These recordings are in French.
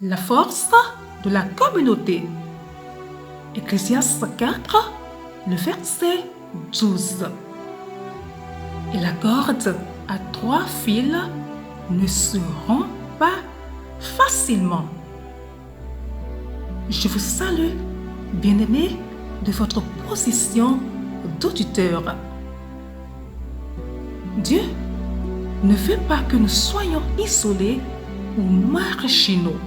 La force de la communauté. Ecclésiaste 4, le verset 12. Et la corde à 3 fils ne se rompt pas facilement. Je vous salue, bien-aimés, de votre position d'auditeur. Dieu ne veut pas que nous soyons isolés ou marginaux.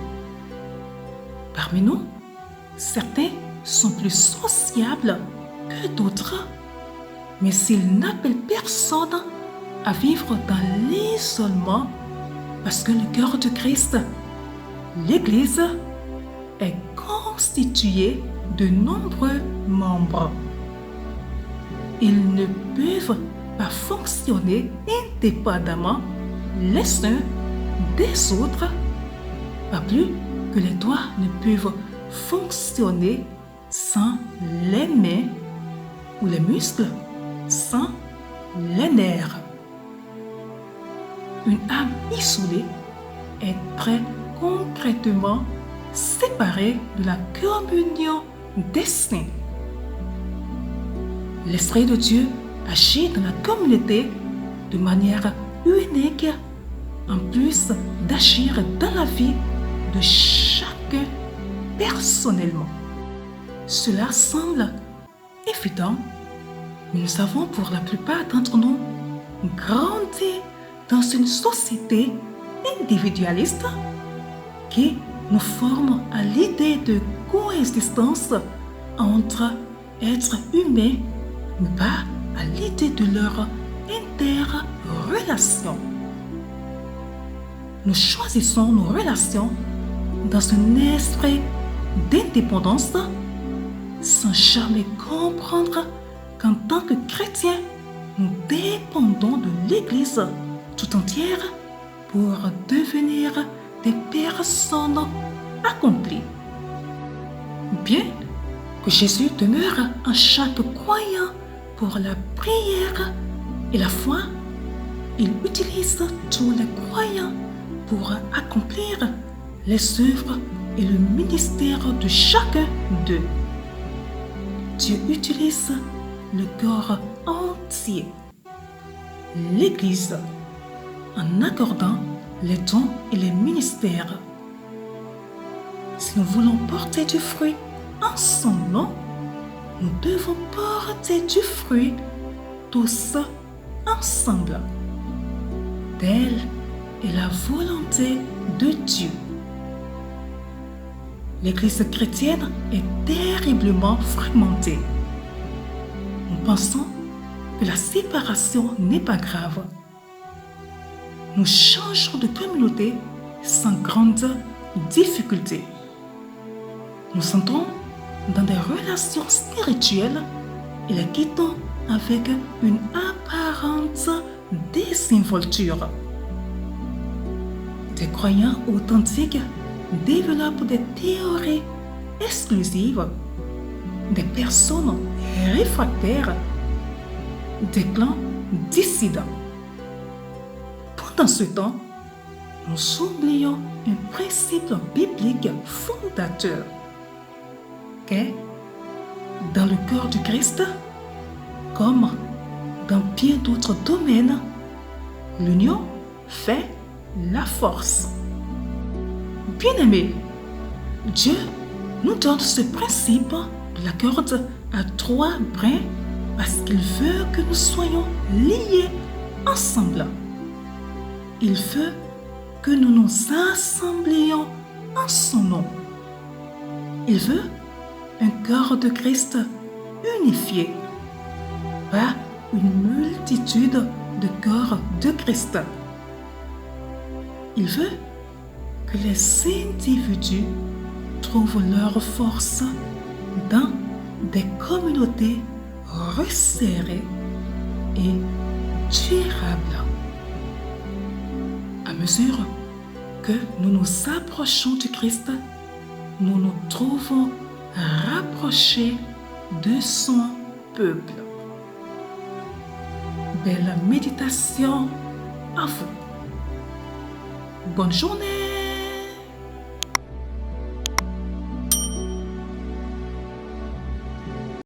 Parmi nous, certains sont plus sociables que d'autres, mais s'ils n'appellent personne à vivre dans l'isolement, parce que le cœur de Christ, l'Église, est constituée de nombreux membres. Ils ne peuvent pas fonctionner indépendamment les uns des autres, pas plus que les doigts ne peuvent fonctionner sans les mains ou les muscles sans les nerfs. Une âme isolée est très concrètement séparée de la communion des saints. L'Esprit de Dieu agit dans la communauté de manière unique, en plus d'agir dans la vie de chacun personnellement. Cela semble évident, mais nous avons pour la plupart d'entre nous grandi dans une société individualiste qui nous forme à l'idée de coexistence entre êtres humains, mais pas à l'idée de leur interrelation. Nous choisissons nos relations dans un esprit d'indépendance sans jamais comprendre qu'en tant que chrétiens, nous dépendons de l'Église tout entière pour devenir des personnes accomplies. Bien que Jésus demeure en chaque croyant pour la prière et la foi, il utilise tous les croyants pour accomplir les œuvres et le ministère de chacun d'eux. Dieu utilise le corps entier, l'Église, en accordant les dons et les ministères. Si nous voulons porter du fruit en son nom, nous devons porter du fruit tous ensemble. Telle est la volonté de Dieu. L'Église chrétienne est terriblement fragmentée. Nous pensons que la séparation n'est pas grave. Nous changeons de communauté sans grande difficulté. Nous entrons dans des relations spirituelles et les quittons avec une apparente désinvolture. Des croyants authentiques développent des théories exclusives, des personnes réfractaires, des clans dissidents. Pendant ce temps, nous oublions un principe biblique fondateur qu'est, dans le corps du Christ, comme dans bien d'autres domaines, l'union fait la force. Bien-aimés, Dieu nous donne ce principe de la corde à 3 brins parce qu'il veut que nous soyons liés ensemble. Il veut que nous nous assemblions en son nom. Il veut un corps de Christ unifié, pas une multitude de corps de Christ. Il veut que les individus trouvent leur force dans des communautés resserrées et durables. À mesure que nous nous approchons du Christ, nous nous trouvons rapprochés de son peuple. Belle méditation à vous. Bonne journée!